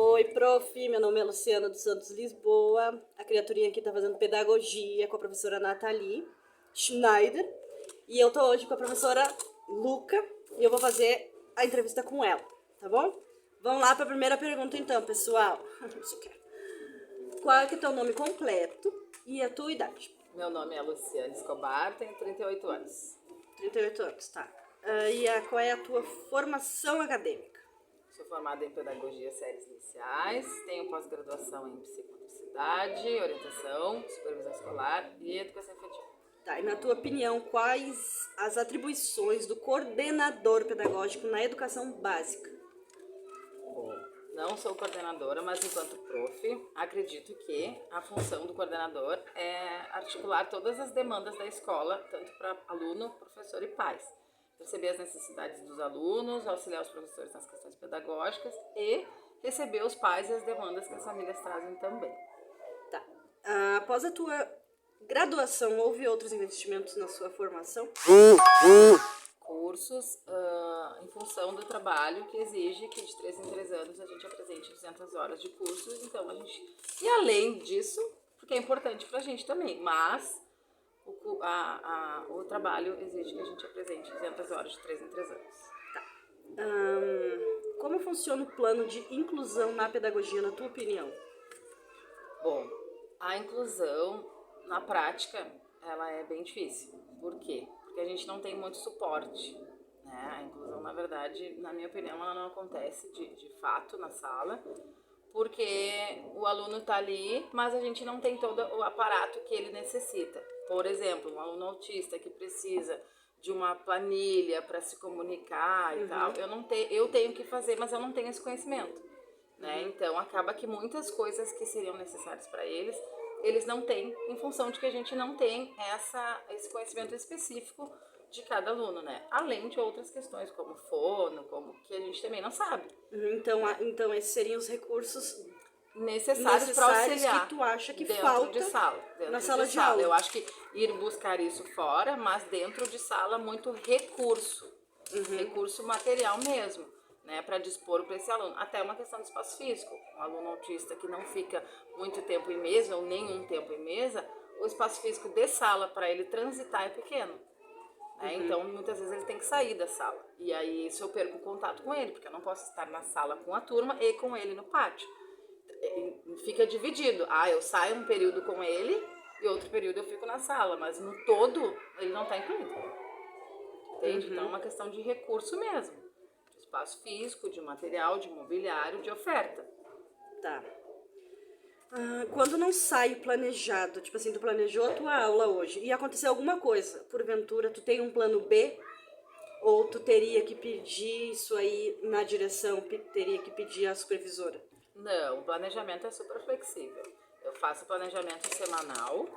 Oi, prof. Meu nome é Luciana dos Santos Lisboa. A criaturinha aqui tá fazendo pedagogia com a professora Nathalie Schneider. E eu tô hoje com a professora Luca e eu vou fazer a entrevista com ela, tá bom? Vamos lá para a primeira pergunta então, pessoal. Qual é que é o teu nome completo e a tua idade? Meu nome é Luciana Escobar, tenho 38 anos. 38 anos, tá. Qual é a tua formação acadêmica? Sou formada em Pedagogia Séries Iniciais, tenho pós-graduação em Psicomotricidade, Orientação, Supervisão Escolar e Educação Infantil. Tá, e na tua opinião, quais as atribuições do coordenador pedagógico na educação básica? Bom, não sou coordenadora, mas enquanto prof, acredito que a função do coordenador é articular todas as demandas da escola, tanto para aluno, professor e pais. Perceber as necessidades dos alunos, auxiliar os professores nas questões pedagógicas e receber os pais e as demandas que as famílias trazem também. Tá. Após a tua graduação, houve outros investimentos na sua formação? Cursos em função do trabalho que exige que de 3 em 3 anos a gente apresente 200 horas de cursos, então a gente... E além disso, porque é importante pra gente também, mas o trabalho exige que a gente apresente 200 horas de 3 em 3 anos. Tá. Como funciona o plano de inclusão na pedagogia, na tua opinião? Bom, a inclusão, na prática, ela é bem difícil. Por quê? Porque a gente não tem muito suporte, né? A inclusão, na verdade, na minha opinião, ela não acontece de fato na sala, porque o aluno está ali, mas a gente não tem todo o aparato que ele necessita. Por exemplo, um aluno autista que precisa de uma planilha para se comunicar e tal, eu tenho que fazer, mas eu não tenho esse conhecimento, né? Então acaba que muitas coisas que seriam necessárias para eles não têm, em função de que a gente não tem esse conhecimento específico de cada aluno, né? Além de outras questões como fono, como que a gente também não sabe. Então esses seriam os recursos necessários para auxiliar que tu acha que dentro falta de sala, na sala de aula. Eu acho que ir buscar isso fora, mas dentro de sala muito recurso, recurso material mesmo, né, para dispor para esse aluno. Até uma questão de espaço físico. Um aluno autista que não fica muito tempo em mesa ou nenhum tempo em mesa, o espaço físico de sala para ele transitar é pequeno. Então, muitas vezes ele tem que sair da sala. E aí, isso eu perco o contato com ele, porque eu não posso estar na sala com a turma e com ele no pátio. Fica dividido. Eu saio um período com ele e outro período eu fico na sala, mas no todo ele não está incluído. Entende? Então é uma questão de recurso mesmo. De espaço físico, de material, de mobiliário, de oferta. Tá. Quando não sai planejado, tipo assim, tu planejou a tua aula hoje e aconteceu alguma coisa, porventura, tu tem um plano B? Ou tu teria que pedir isso aí na direção, teria que pedir à supervisora? Não, o planejamento é super flexível. Eu faço planejamento semanal,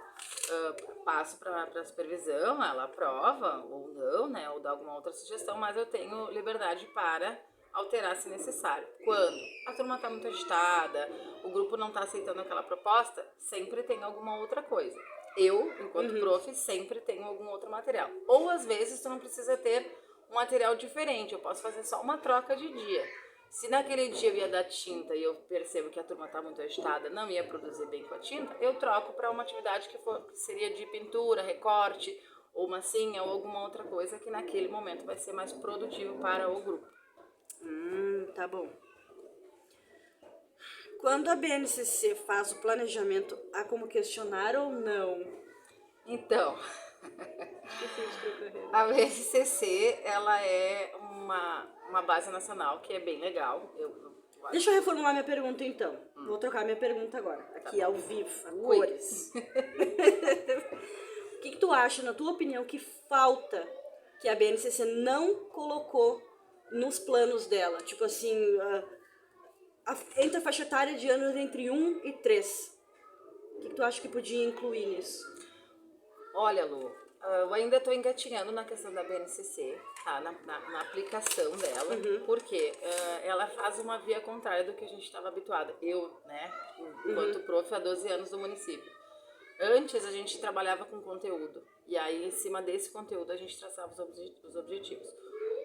passo para a supervisão, ela aprova ou não, né, ou dá alguma outra sugestão, mas eu tenho liberdade para alterar se necessário. Quando a turma está muito agitada, o grupo não está aceitando aquela proposta, sempre tem alguma outra coisa. Eu, enquanto prof, sempre tenho algum outro material. Ou às vezes tu não precisa ter um material diferente, eu posso fazer só uma troca de dia. Se naquele dia eu ia dar tinta e eu percebo que a turma está muito agitada, não ia produzir bem com a tinta, eu troco para uma atividade que seria de pintura, recorte, ou massinha, ou alguma outra coisa que naquele momento vai ser mais produtivo para o grupo. Tá bom. Quando a BNCC faz o planejamento, há como questionar ou não? Então, a BNCC, ela é uma base nacional que é bem legal. Deixa eu reformular minha pergunta então. Vou trocar minha pergunta agora, aqui ao vivo, a cores. O que tu acha, na tua opinião, que falta que a BNCC não colocou nos planos dela? Tipo assim, entre a faixa etária de anos entre 1 e 3. O que tu acha que podia incluir nisso? Olha, Lu, eu ainda estou engatinhando na questão da BNCC, tá? Na aplicação dela, porque ela faz uma via contrária do que a gente estava habituado. Eu, né, enquanto prof, há 12 anos no município. Antes a gente trabalhava com conteúdo, e aí em cima desse conteúdo a gente traçava os objetivos.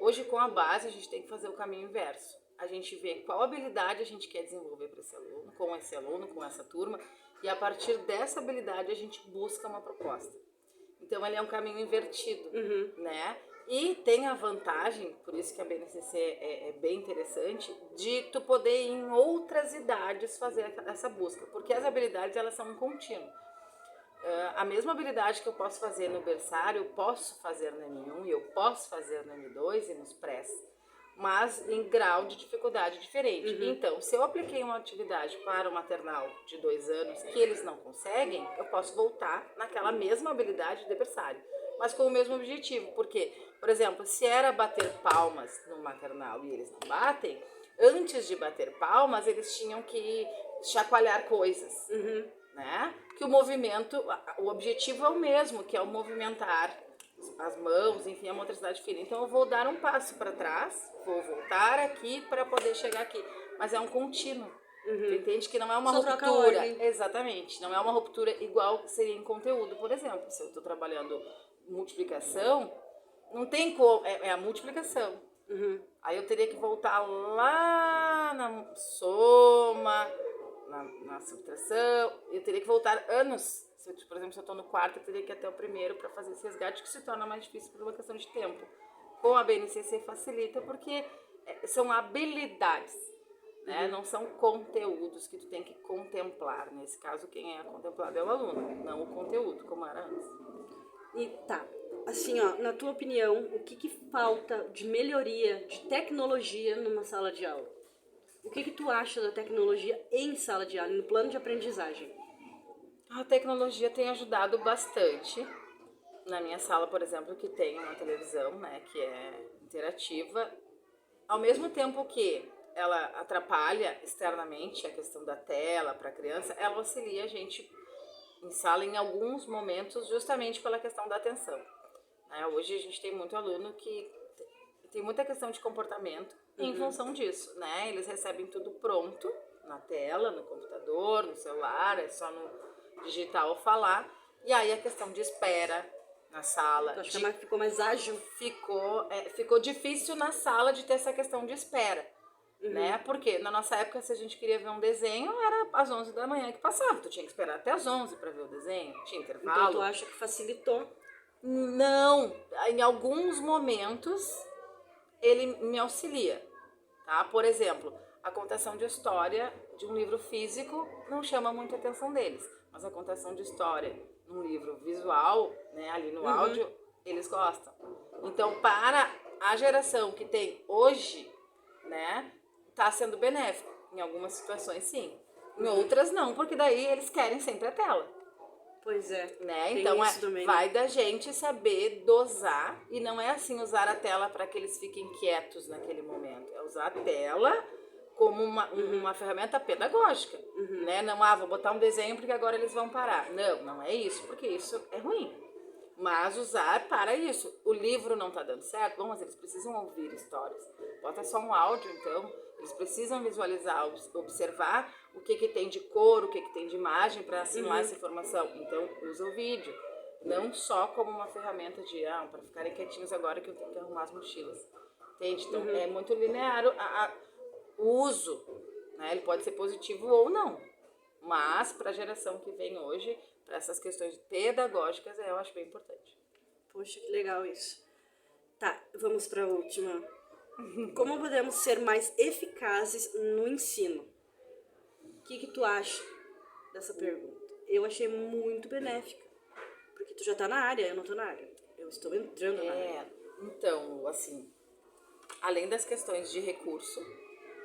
Hoje com a base a gente tem que fazer o caminho inverso. a gente vê qual habilidade a gente quer desenvolver para esse aluno, com essa turma, e a partir dessa habilidade a gente busca uma proposta. Então ele é um caminho invertido, né? E tem a vantagem, por isso que a BNCC é bem interessante, de tu poder ir em outras idades fazer essa busca, porque as habilidades elas são um contínuo. A mesma habilidade que eu posso fazer no berçário, eu posso fazer no M1 e eu posso fazer no M2 e nos prés, mas em grau de dificuldade diferente. Então, se eu apliquei uma atividade para o maternal de 2 anos que eles não conseguem, eu posso voltar naquela mesma habilidade de berçário, mas com o mesmo objetivo. Porque, por exemplo, se era bater palmas no maternal e eles não batem, antes de bater palmas, eles tinham que chacoalhar coisas, né? Que o movimento, o objetivo é o mesmo, que é o movimentar as mãos, enfim, a motricidade fina. Então eu vou dar um passo para trás, vou voltar aqui para poder chegar aqui, mas é um contínuo. Tu entende que não é uma ruptura, exatamente, não é uma ruptura igual que seria em conteúdo, por exemplo. Se eu estou trabalhando multiplicação, não tem como, é a multiplicação. Aí eu teria que voltar lá na soma, na subtração, eu teria que voltar anos. Por exemplo, se eu estou no quarto, eu teria que ir até o primeiro para fazer esse resgate, que se torna mais difícil por uma questão de tempo. Com a BNCC facilita, porque são habilidades, né? Não são conteúdos que tu tem que contemplar. Nesse caso, quem é contemplado é o aluno, não o conteúdo, como era antes. E tá, assim, ó, na tua opinião, o que falta de melhoria, de tecnologia numa sala de aula? O que tu acha da tecnologia em sala de aula, no plano de aprendizagem? A tecnologia tem ajudado bastante. Na minha sala, por exemplo, que tem uma televisão, né, que é interativa, ao mesmo tempo que ela atrapalha externamente a questão da tela para a criança, ela auxilia a gente em sala em alguns momentos, justamente pela questão da atenção. Hoje a gente tem muito aluno que tem muita questão de comportamento em função disso, né? Eles recebem tudo pronto na tela, no computador, no celular, é só no digital ou falar, e aí a questão de espera na sala. Tu acha que ficou mais ágil? Ficou difícil na sala de ter essa questão de espera, né? Porque na nossa época, se a gente queria ver um desenho, era às 11 da manhã que passava, tu tinha que esperar até às 11 para ver o desenho, tinha intervalo. Então tu acha que facilitou? Não, em alguns momentos ele me auxilia, tá? Por exemplo, a contação de história de um livro físico não chama muito a atenção deles, mas a contação de história num livro visual, né, ali no áudio, eles gostam. Então, para a geração que tem hoje, né, tá sendo benéfico. Em algumas situações, sim. Em outras, não, porque daí eles querem sempre a tela. Pois é. Né? Então, vai da gente saber dosar, e não é assim usar a tela para que eles fiquem quietos naquele momento. É usar a tela como uma ferramenta pedagógica, né? Não, vou botar um desenho porque agora eles vão parar. Não é isso, porque isso é ruim. Mas usar para isso. O livro não está dando certo, bom, mas eles precisam ouvir histórias. Bota só um áudio, então. Eles precisam visualizar, observar o que tem de cor, o que tem de imagem para assimilar essa informação. Então, usa o vídeo. Não só como uma ferramenta de, para ficarem quietinhos agora que eu tenho que arrumar as mochilas. Entende? Então, é muito linear o uso, né? Ele pode ser positivo ou não, mas para a geração que vem hoje, para essas questões pedagógicas, eu acho bem importante. Poxa, que legal isso. Tá, vamos para a última. Como podemos ser mais eficazes no ensino? O que tu acha dessa pergunta? Eu achei muito benéfica, porque tu já tá na área, eu não tô na área. Eu estou entrando na área. Então, assim, além das questões de recurso,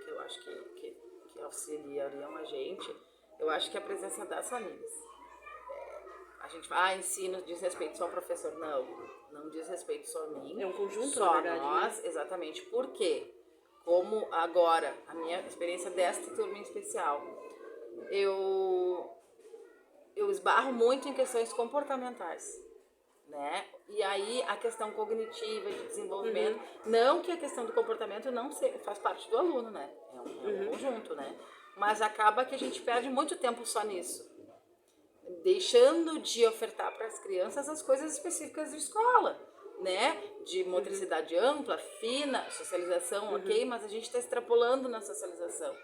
que eu acho que auxiliariam a gente, eu acho que a presença das famílias. A gente vai, ensino diz respeito só ao professor. Não diz respeito só a mim. É um conjunto, só na verdade, nós, né? Exatamente. Por quê? Como agora, a minha experiência desta turma em especial, eu esbarro muito em questões comportamentais, né? E aí a questão cognitiva, de desenvolvimento, não que a questão do comportamento não faz parte do aluno, né? É um conjunto, né? Mas acaba que a gente perde muito tempo só nisso, deixando de ofertar para as crianças as coisas específicas de escola. né, de motricidade ampla, fina, socialização, ok, mas a gente está extrapolando na socialização,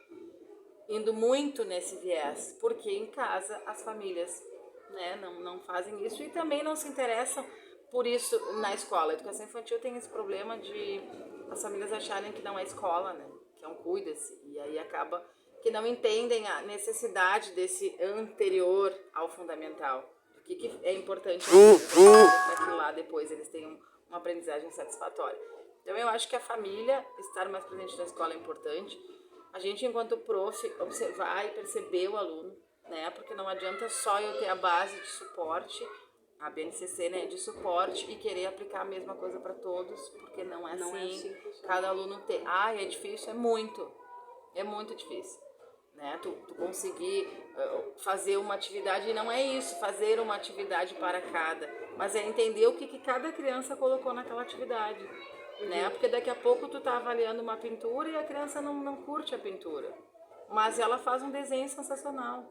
indo muito nesse viés, porque em casa as famílias, né, não fazem isso e também não se interessam por isso na escola. A educação infantil tem esse problema de as famílias acharem que não é escola, né, que é um cuida-se, e aí acaba que não entendem a necessidade desse anterior ao fundamental, o que é importante para que lá depois eles tenham uma aprendizagem satisfatória. Então eu acho que a família estar mais presente na escola é importante. A gente, enquanto prof, observar e perceber o aluno, né? Porque não adianta só eu ter a base de suporte, a BNCC, né, de suporte, e querer aplicar a mesma coisa para todos, porque não é assim. Cada aluno tem. É difícil, é muito difícil. Né? Tu conseguir fazer uma atividade, e não é isso, fazer uma atividade para cada, mas é entender o que cada criança colocou naquela atividade, né? Porque daqui a pouco tu tá avaliando uma pintura e a criança não curte a pintura, mas ela faz um desenho sensacional,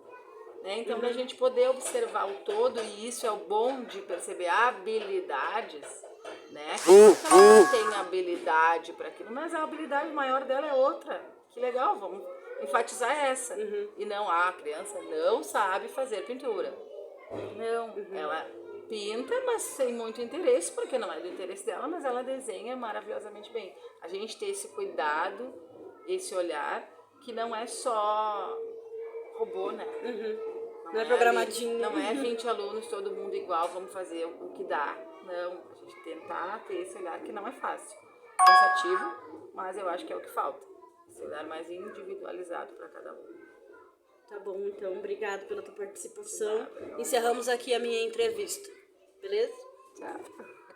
né? Então da gente poder observar o todo, e isso é o bom de perceber habilidades, né? Que ela não tem habilidade para aquilo, mas a habilidade maior dela é outra. Que legal, vamos enfatizar essa. E não, a criança não sabe fazer pintura. Não, ela pinta, mas sem muito interesse, porque não é do interesse dela, mas ela desenha maravilhosamente bem. A gente ter esse cuidado, esse olhar, que não é só robô, né? Não é programadinho. Não é 20 alunos, todo mundo igual, vamos fazer o que dá. Não, a gente tentar ter esse olhar que não é fácil. Cansativo, mas eu acho que é o que falta. Esse olhar mais individualizado para cada um. Tá bom, então, obrigado pela tua participação. Encerramos aqui a minha entrevista. Beleza? Tchau.